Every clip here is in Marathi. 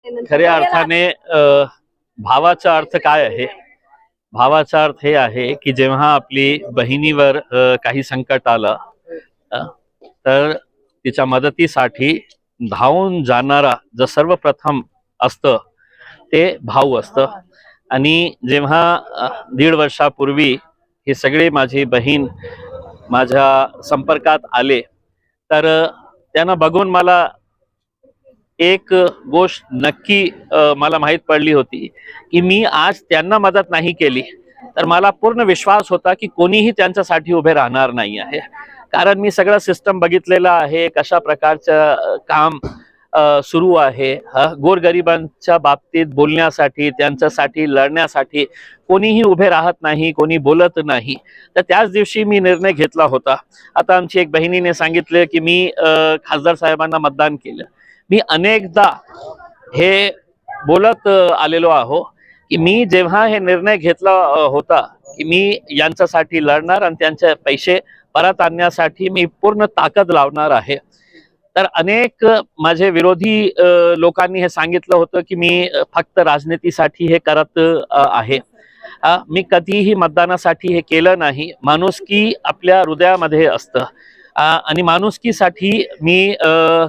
खऱ्या अर्थाने भावाचा अर्थ काय आहे? भावाचा अर्थ हे आहे की जेव्हा आपली बहिणीवर काही संकट आलं अ, तर तिच्या मदतीसाठी धावून जाणारा जो सर्वप्रथम असतं ते भाऊ असतं. आणि जेव्हा 1.5 वर्षापूर्वी हे सगळे माझी बहीण माझ्या संपर्कात आले, तर त्यांना बघून मला एक गोष्ट नक्की मला माहीत पडली होती की मी आज त्यांना मदत नाही केली तर मला पूर्ण विश्वास होता की कोणीही त्यांच्यासाठी उभे राहणार नाही आहे. कारण मी सगळं सिस्टम बघितलेलं आहे, कशा प्रकारचं काम सुरू आहे. गोरगरिबांच्या बाबतीत बोलण्यासाठी, त्यांच्यासाठी लढण्यासाठी कोणीही उभे राहत नाही, कोणी बोलत नाही. तर त्याच दिवशी मी निर्णय घेतला होता. आता आमची एक बहिणीने सांगितले की मी खासदार साहेबांना मतदान केलं. मी अनेकदा हे बोलत आलेलो आहो की मी जेव्हा हे निर्णय घेतला होता की मी यांच्यासाठी लढणार आणि त्यांचे पैसे परत आणण्यासाठी मी पूर्ण ताकद लावणार आहे, तर अनेक माझे विरोधी लोकांनी हे सांगितलं होतं की मी फक्त राजनीतीसाठी हे करत आहे. मी कधीही मतदानासाठी हे केलं नाही. माणुसकी आपल्या हृदयामध्ये असतं आणि माणुसकीसाठी मी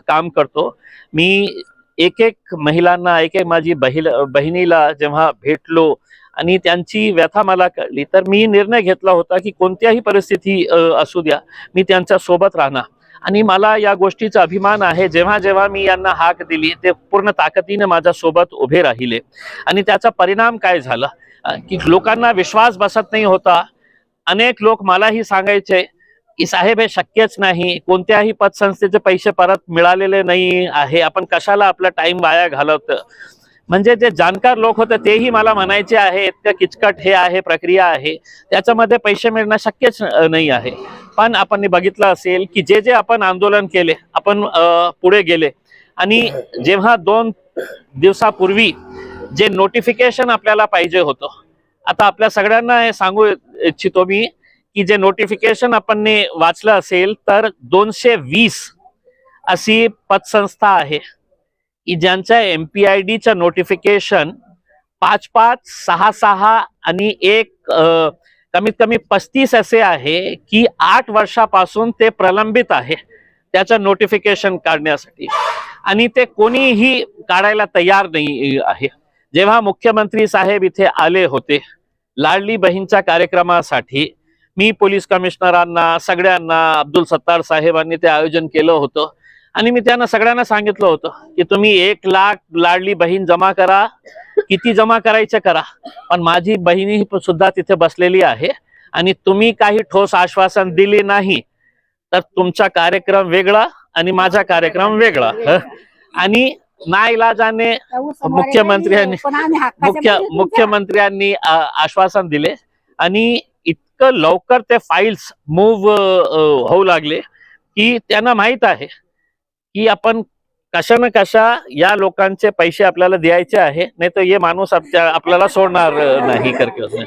काम करतो. मी एक एक महिलांना, एक एक माझी बहिणीला जेव्हा भेटलो आणि त्यांची व्यथा मला कळली, तर मी निर्णय घेतला होता की कोणत्याही परिस्थिती असू द्या, मी त्यांच्या सोबत राहणार. आणि मला या गोष्टीचा अभिमान आहे, जेव्हा जेव्हा मी यांना हाक दिली ते पूर्ण ताकदीने माझ्या सोबत उभे राहिले. आणि त्याचा परिणाम काय झाला की लोकांना विश्वास बसत नाही होता. अनेक लोक मलाही सांगायचे की साहेब हे शक्यच नाही, कोणत्याही पतसंस्थेचे पैसे परत मिळालेले नाही आहे, आपण कशाला आपला टाइम वाया घालवतो. म्हणजे जे जाणकार लोक होते तेही मला म्हणायचे आहे इतकं किचकट हे आहे, प्रक्रिया आहे, त्याच्यामध्ये पैसे मिळणं शक्यच नाही आहे. पण आपण बघितलं असेल की जे जे आपण आंदोलन केले, आपण पुढे गेले आणि जेव्हा 2 दिवसापूर्वी जे नोटिफिकेशन आपल्याला पाहिजे होतं, आता आपल्या सगळ्यांना हे सांगू इच्छितो मी की जे नोटिफिकेशन आपण वाचलं असेल तर 220 अशी पतसंस्था आहे की ज्यांच्या MPIDचं नोटिफिकेशन 5-5, 6-6 आणि एक कमीत कमी 35 असे आहे की 8 वर्षापासून ते प्रलंबित आहे त्याचं नोटिफिकेशन काढण्यासाठी, आणि ते कोणीही काढायला तयार नाही आहे. जेव्हा मुख्यमंत्री साहेब इथे आले होते लाडली बहीणच्या कार्यक्रमासाठी, मी पोलीस कमिशनरांना, सगळ्यांना, अब्दुल सत्तार साहेबांनी ते आयोजन केलं होतं आणि मी त्यांना सगळ्यांना सांगितलं होतं की तुम्ही 1 लाख लाडली बहीण जमा करा, किती जमा करायचं करा, पण माझी बहिणी सुद्धा तिथे बसलेली आहे आणि तुम्ही काही ठोस आश्वासन दिले नाही तर तुमचा कार्यक्रम वेगळा आणि माझा कार्यक्रम वेगळा. आणि नाईलाजाने मुख्यमंत्र्यांनी आश्वासन दिले आणि इतकं लवकर ते फाईल्स मूव्ह होऊ लागले की त्यांना माहित आहे की आपण कशा ना कशा या लोकांचे पैसे आपल्याला द्यायचे आहे, नाही तर ये माणूस आपल्याला सोडणार नाही करके.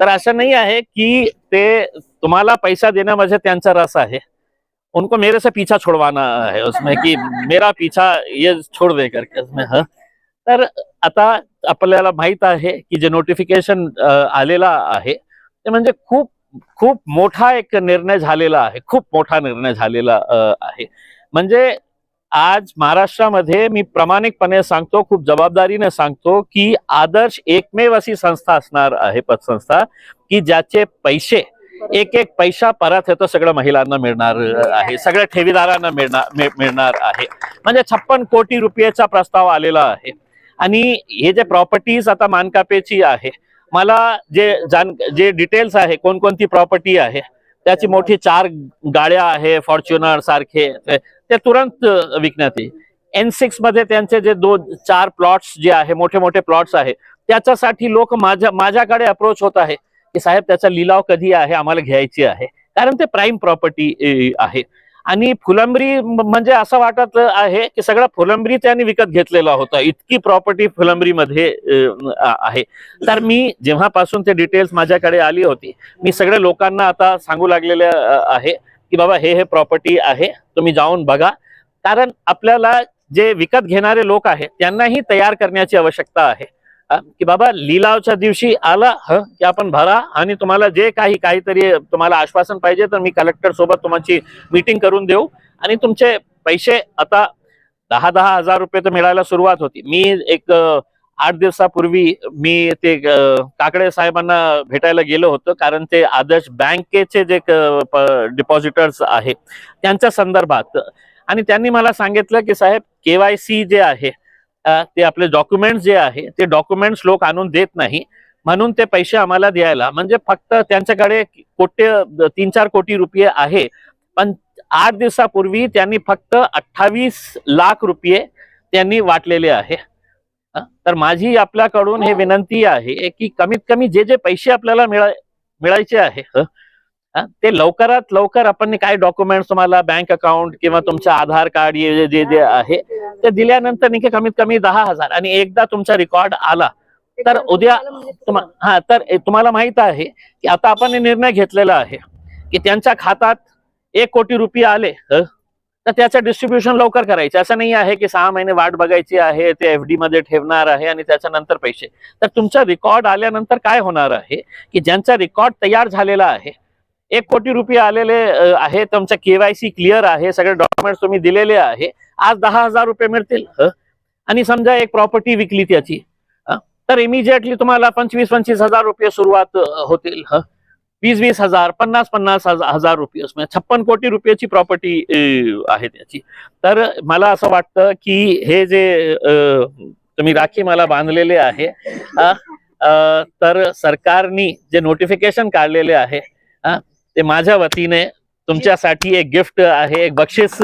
तर असं नहीं है कि ते तुम्हाला पैसा देना म्हणजे त्यांचा रस आहे, उनको मेरे से पीछा छुड़वाना है उसमें कि मेरा पीछा ये छोड़ दे करके उसमें. तर आता आपल्याला माहित आहे की जे नोटिफिकेशन आलेला आहे ते म्हणजे खूप खूप मोठा एक निर्णय झालेला आहे, खूप मोठा निर्णय झालेला आहे. म्हणजे आज महाराष्ट्रामध्ये मी प्रामाणिकपणे सांगतो, खूप जबाबदारीने सांगतो की आदर्श एकमेव अशी संस्था असणार आहे, पतसंस्था, की ज्याचे पैसे एक एक पैसा परत येतो सगळ्या महिलांना मिळणार आहे, सगळ्या ठेवीदारांना मिळणार आहे. म्हणजे 56 कोटी रुपयाचा प्रस्ताव आलेला आहे. आणि हे जे प्रॉपर्टीज आता मानकापेची आहे, मला जे डिटेल्स आहे कोणकोणती प्रॉपर्टी आहे त्याची मोठी 4 गाड्या आहे फॉर्च्युनर सारखे, ते तुरंत विकण्यात येईल. N6 मध्ये त्यांचे जे 2-4 प्लॉट्स जे आहे, मोठे मोठे प्लॉट्स आहे, त्याच्यासाठी लोक माझ्याकडे अप्रोच होत आहे की साहेब त्याचा लिलाव कधी आहे, आम्हाला घ्यायची आहे, कारण ते प्राइम प्रॉपर्टी आहे. आणि फुलंब्री म्हणजे असं वाटत आहे की सगळं फुलंब्री त्यांनी विकत घेतलेला होता, इतकी प्रॉपर्टी फुलंब्री मध्ये आहे. तर मी जेव्हापासून ते डिटेल्स माझ्याकडे आली होती, मी सगळ्या लोकांना आता सांगू लागलेले आहे की बाबा हे प्रॉपर्टी आहे, तुम्ही जाऊन बघा. कारण आपल्याला जे विकत घेणारे लोक आहेत त्यांनाही तयार करण्याची आवश्यकता आहे की बाबा लिलावच्या दिवशी आला की आपण भरा, आणि तुम्हाला जे काहीतरी तुम्हाला आश्वासन पाहिजे तर मी कलेक्टर सोबत तुमची मीटिंग करून देऊ आणि तुमचे पैसे आता 10,000 रुपये तर मिळायला सुरुवात होती. मी एक 8 दिवसापूर्वी मी ते काकडे साहेबांना भेटायला गेलो होतो, कारण ते आदर्श बँकेचे जे डिपॉझिटर्स आहे त्यांच्या संदर्भात, आणि त्यांनी मला सांगितलं की साहेब KYC जे आहे ते आपले डॉक्युमेंट्स जे आहे ते डॉक्युमेंट्स लोक आणून देत नाही, म्हणून ते पैसे आम्हाला द्यायला, म्हणजे फक्त त्यांच्याकडे 3-4 कोटी रुपये आहे, पण 8 दिवसापूर्वी त्यांनी फक्त 28 लाख रुपये त्यांनी वाटलेले आहे. तर माझी आपल्याकडून हे विनंती आहे की कमीत कमी जे पैसे आपल्याला मिळायचे आहे ते लवकरात लवकर आपण काय डॉक्युमेंट्स तुम्हाला बँक अकाउंट किंवा तुमचं आधार कार्ड जे आहे ते दिल्यानंतर नाही कमीत कमी 10,000, आणि एकदा तुमचा रेकॉर्ड आला तर उद्या तर तुम्हाला माहित आहे की आता आपण निर्णय घेतलेला आहे की त्यांच्या खात्यात 1 कोटी रुपये आले तर त्याचं डिस्ट्रीब्युशन लवकर करायचे. असं नाही आहे की 6 महिने वाट बघायची आहे, ते FD मध्ये ठेवणार आहे आणि त्याच्यानंतर पैसे. तर तुमचा रेकॉर्ड आल्यानंतर काय होणार आहे की ज्यांचा रेकॉर्ड तयार झालेला आहे, 1 कोटी रुपये आलेले आहे, तुमचा KYC क्लिअर आहे, सगळे डॉक्युमेंट्स तुम्ही दिलेले आहे, आज 10,000 रुपये मिळतील, आणि समजा एक प्रॉपर्टी विकली त्याची तर इमिजिएटली तुम्हाला 25,000 रुपये सुरुवात होतील, 20,000, 50,000 रुपये, 56 कोटी रुपयाची प्रॉपर्टी आहे त्याची. तर मला असं वाटतं की हे जे तुम्ही राखी मला बांधलेले आहे तर सरकारने जे नोटिफिकेशन काढलेले आहे ते माझ्या वतीने तुमच्यासाठी एक गिफ्ट आहे, एक बक्षीस